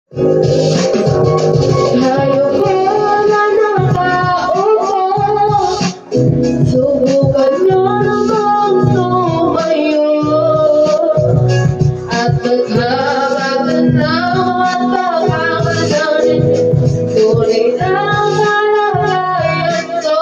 Hayop na nakaupo, subukan nyo namang tumayo at maghabaganaw at pagkakadanin. Tunay na malalayan to.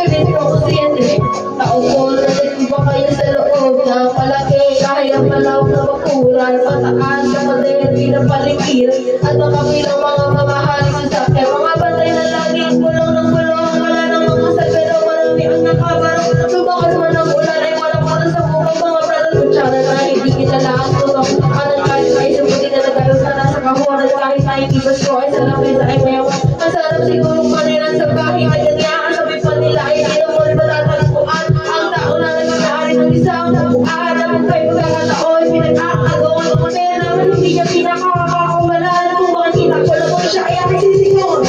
Ganito ko siyempre, naupo na rin ba kayo sa loob ng palaki? Kaya malaw na makuran, pataan sa pader, di na palikiran, at makabilang mga mamahaling sasakyan. Mga bantay na lagi ang gulong ng gulong, wala nang mga pero marami ang nakabarang. Lumakas man ang ulan ay walang mata sa mukang mga brother kutsara na hindi kinalaang tutong. Kanan kahit ay sabuti na nagkaroon ka na sa kahuran, kahit ay ibas ko ay sa lapis ay mayawan. Ang sarap sigurong paniran sa bahay ay ganyan, sabi pa nila ay tinamol matatagpuan. Ang tao na nagkakaari ng isang nabukaan, ang kay pagkakataon pinag-aagawan. Kaya naman hindi niya pinakakakumalan kung bakit kinakula ko siya ay aking sisigaw.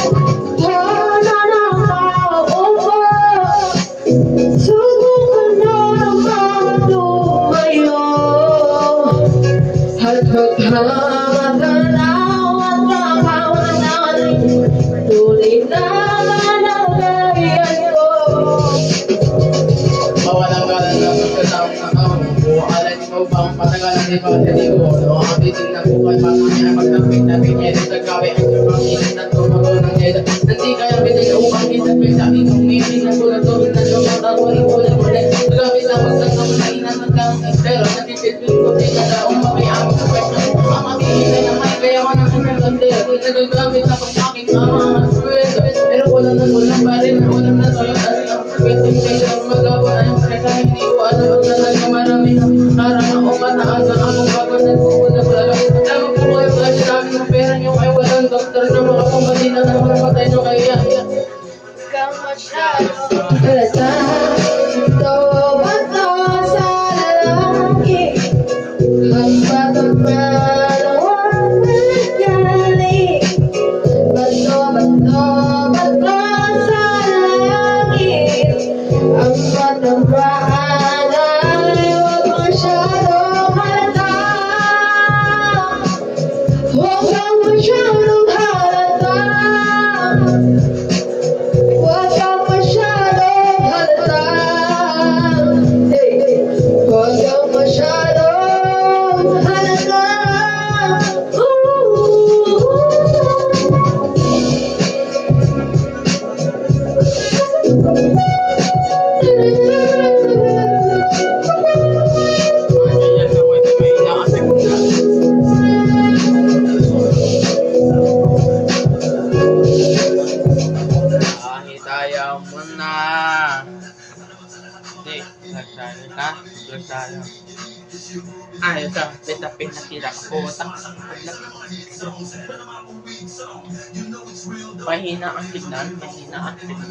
Subukan na naman tumayo at maghamaganaw at makawananin. Tunay na malalayan ko. Mawalang galang na pagkatawang ng ako. Alay mo bang patagalan di ba sa ligo? Noong ang titin na buhay, patuloy na magdapit na pinyeda sa gawin. Ang sabang init na tumago ng deda. Nanti kaya pinag upang isapin sa aking umimin na tulad tulad na lumatawaring ulit ulit. Magkapit na magkasama na inanagkang pero natitipin ko di ka daong makiamang sa pwede. Ang makikita na may kaya ko ng isang bandera. Nagagamit na pang aking mga sweldo. Pero wala na walang barin, walang na tayo at ang pwede kayo magawa ng kaya hindi ko alam ang talaga marami na parang ako mataas ang akong bago nagpupunta ko alam. Alam ko kayo kasi sabi ng pera niyo ay walang doktor na mga pambalina na mga patay nyo kaya. Halata, ito ba to sa lalaki? Ang batang malawang nagyali. Bato sa langit. Ang batang maalay, huwag masyadong halata. Huwag kang masyadong halata. Huwag kang masyadong halata. Huwag kang masyadong halata. Kahit ayaw mo na. Hindi, nagsalita. Nagsalita. Ayaw ka, pitapin na sila ka puta. Mahina ang signal, mahina ang signal.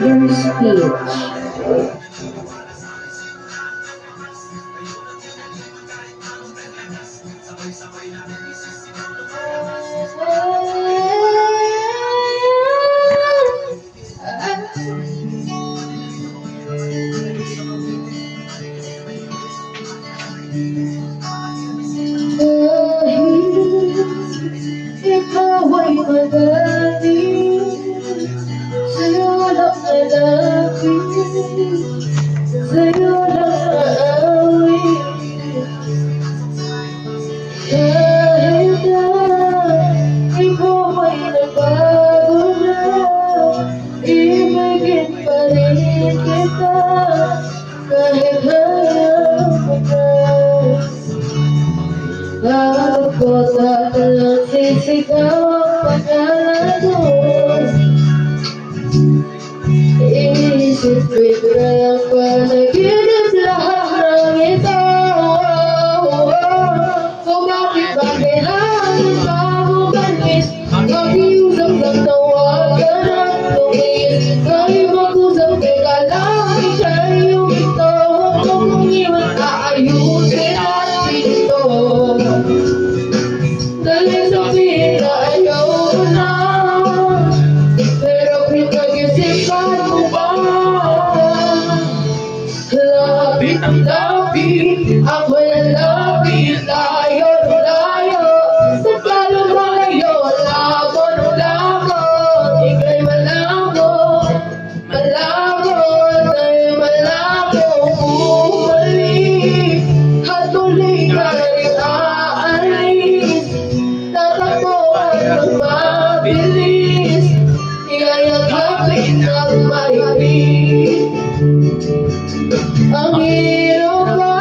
Your speech. Ikaw ay magaling, sa'yo lang lalaki, sa'yo lang aawin. Kahit na ikaw ay nagbago na, ibigin pa rin kita, kahit hayaan mo na. Ako talang sisigaw ang pangalan mo. Iisipin ko ang panaginip lahat ng ito. Kung bakit ba kailangan pa mo ganis, mag-iusap ng tawa. akin ng maigpit. Ang hirap ba,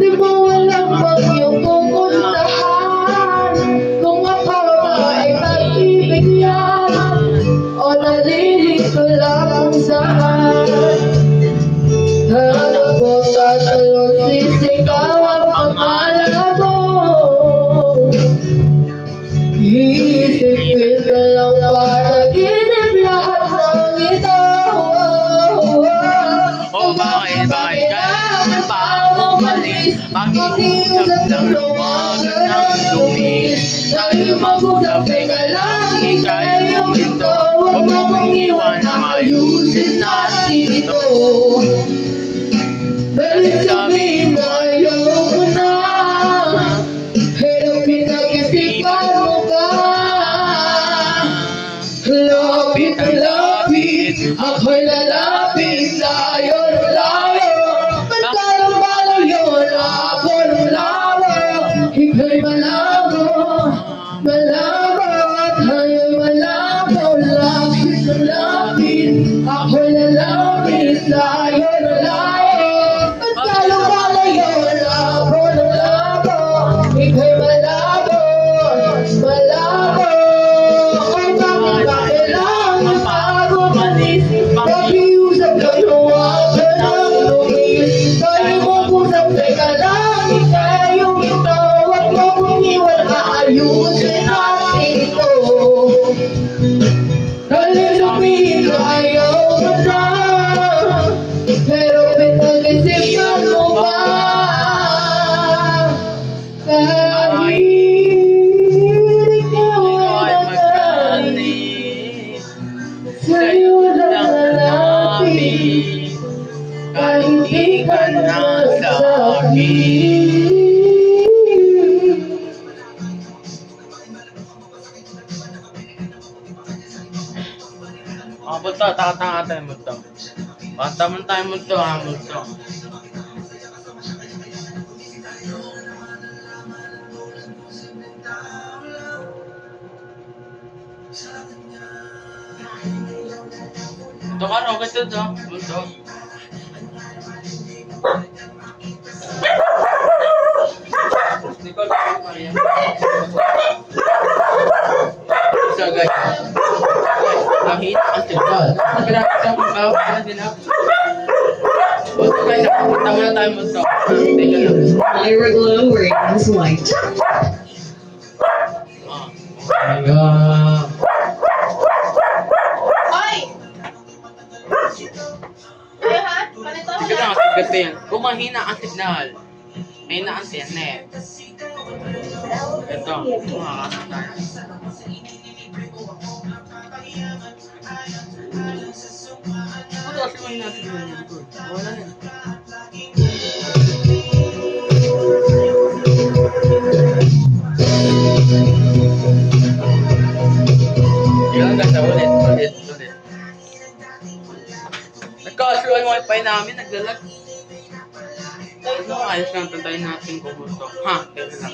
di mo alam pag iyong pupuntahan. Kung ako ay pag-ibig yan, o nalilito lang kung saan. Hanap ko tatalon, sisigaw ang pangalan mo. Iisipin ka lang panaginip lahat ng ito. Oh, bakit kailangan pa umalis? Mag-iusap lang luwagan ng lumis. Tayo mag-usap, teka lang, ikay yung ito. Huwag mo kong iwan, ayusin natin ito. Dahil sabihin mo ayoko na, pero pinag-isipan mo ka. Lapit ang lapit, ako'y lalapit, layo ng layo. Pagkalang malayo, labo ng labo. Ika'y malabo, malabo, at tayo'y malabo. Lapit ng lapit, ako'y lalapit, layo ng layo. Pagkalang malayo, labo ng labo. Ika'y malabo, malabo. Kung bakit ba kailangan bago manis? Pakiusap lang luwagan ng lumis. Tayo mag-usap, teka lang, ikayong ito. Huwag mo kong iwan, aayusin natin ito. Dahil sabihin ko ayaw mo na, pero pinag-isipan mo ba? Kahit ikaw ay magaling, sa'yo lang lalapit, kahit di ka na sa akin. Multo, takatanga tayo multo. Pantaman tayo multo, multo. Ito ka, okay to do, multo. Nicole, Maria. So guys, kahit ang signal. Grabe sa mga bawal din ako. Buto guys, napunta muna tayo multo. Teka lang. Ira Glow rings white. Hoy! Ay ha? Panito Sige lang, sigat pa yan. Kung mahina ang signal, may na ang internet. Ito, makakasap tayo. Ano kasi mahina ang signal dito? Wala yan. Yung ganda, ulit. Nagka-sure yung wifi namin, naglalag. Ayos lang, tantayin natin kung gusto. Ha, teka lang.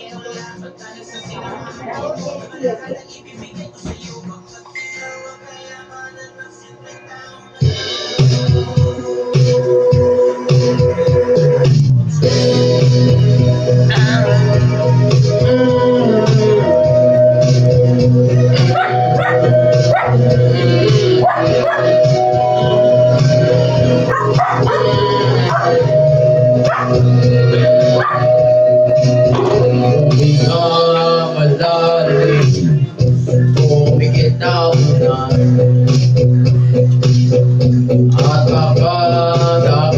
At makakabalik,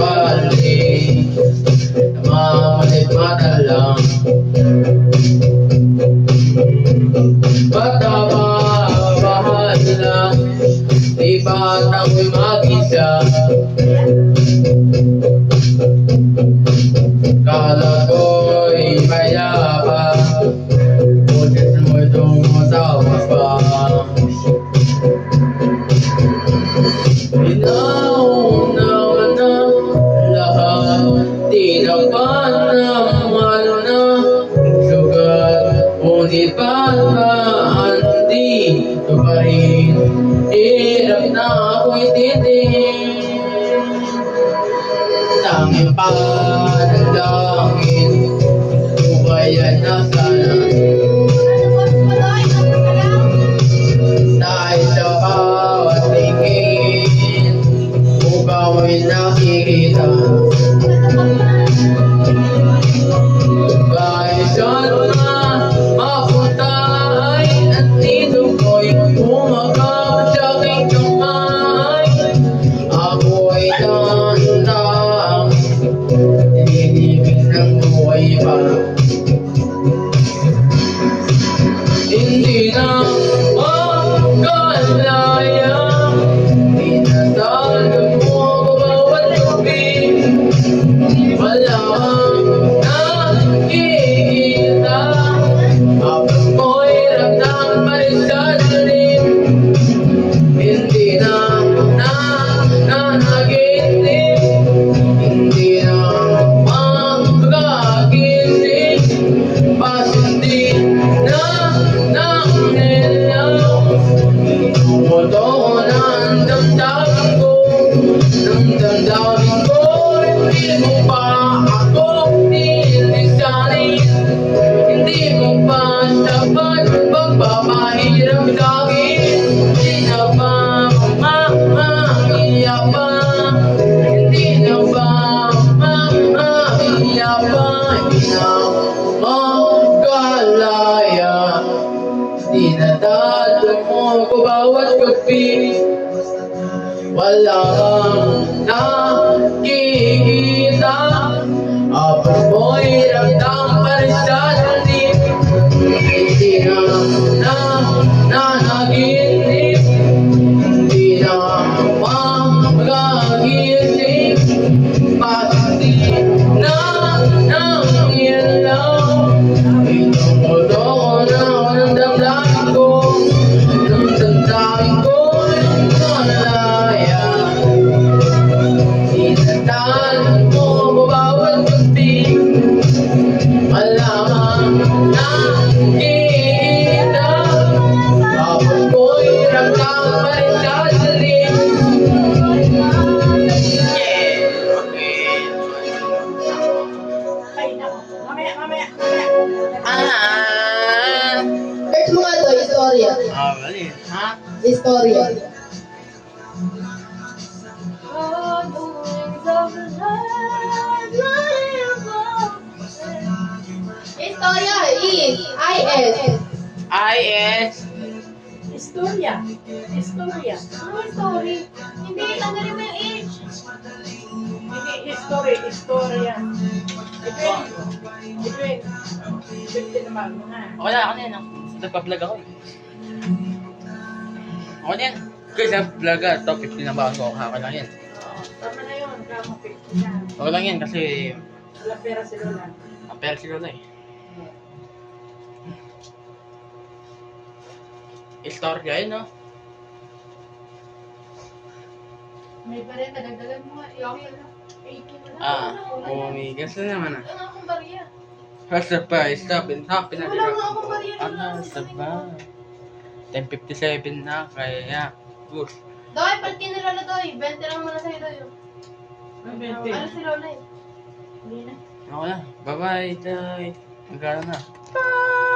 namamanit mata lang. Ba't lang, di ba't ako'y mag-isa? Kala ko'y mayabang, ngunit mo'y tumatawa pa. Inauna na lahat, tinapan ng ano na sugat, ngunit ba't ba hindi ito pa rin Hirap na ako'y titingin. Tanging panalangin ko kaya na sana dahil sa bawat tingin ikaw ay nakikita. Kahit saan na mapunta ay andito ko'y umakap sa aking kamay. Ako ay tandang nililibig ng buhay pa. Hindi na makalaya, tinatago mo ko bawat gabi. Wala kang nakikita, habang ko'y ramdam pa rin sa dilim. Hindi na nanaginip, hindi na makagising, pasindi na nangilaw. Tumuto ng damdamin ko, hindi mo pa ako nilisanin. Hindi mo pa sapat pagpapahirap sa'kin. Hindi na ba maiyak pa? Hindi na ba maiyak pa? Hindi na makalaya, tinatago mo ko bawat gabi. Wala kang nakikita, habang mo'y ramdam pa rin sa dilim. Hindi na nanaginip, hindi na makagising, pasindi na nangilaw. Tumuto ng damdamin ko, ng damdamin ko'y malaya. Tinatago mo ko bawat gabi. Wala kang nakikita, habang ko'y ramdam pa rin sa dilim. Search mo nga to, istorya. Mali. Ha? Istorya. Istorya, I-S. I-S. Istorya. Istorya. Ano story? Hindi, tanggalin mo yung H. Hindi history. Istorya. Edwin. 50 naman mo nga. Wala ako na yan. Nagpa-vlog ako eh. Ako na yan. Guys, nag-vlog ka. Top 50 na ba ako? Ako lang yan. Tama na yun. Kamo 50 na. Ako lang yan kasi Wala pera si Lola. ang pera si Lola eh. Istorya yun, no? May pa rin, nadagdagan mo nga. Yung 18 na lang. Umigas na naman ah. Wala akong barya. Basta pa, stop and hop. Wala nga akong barya. Ano, stop ba? 10:57 na, kaya push. Doy, pag tinira na Doy. 20 lang muna sa'yo Doy. May Ano si Lola eh? Hindi na. Ako na. Bye-bye, Day. Magkano na? Bye!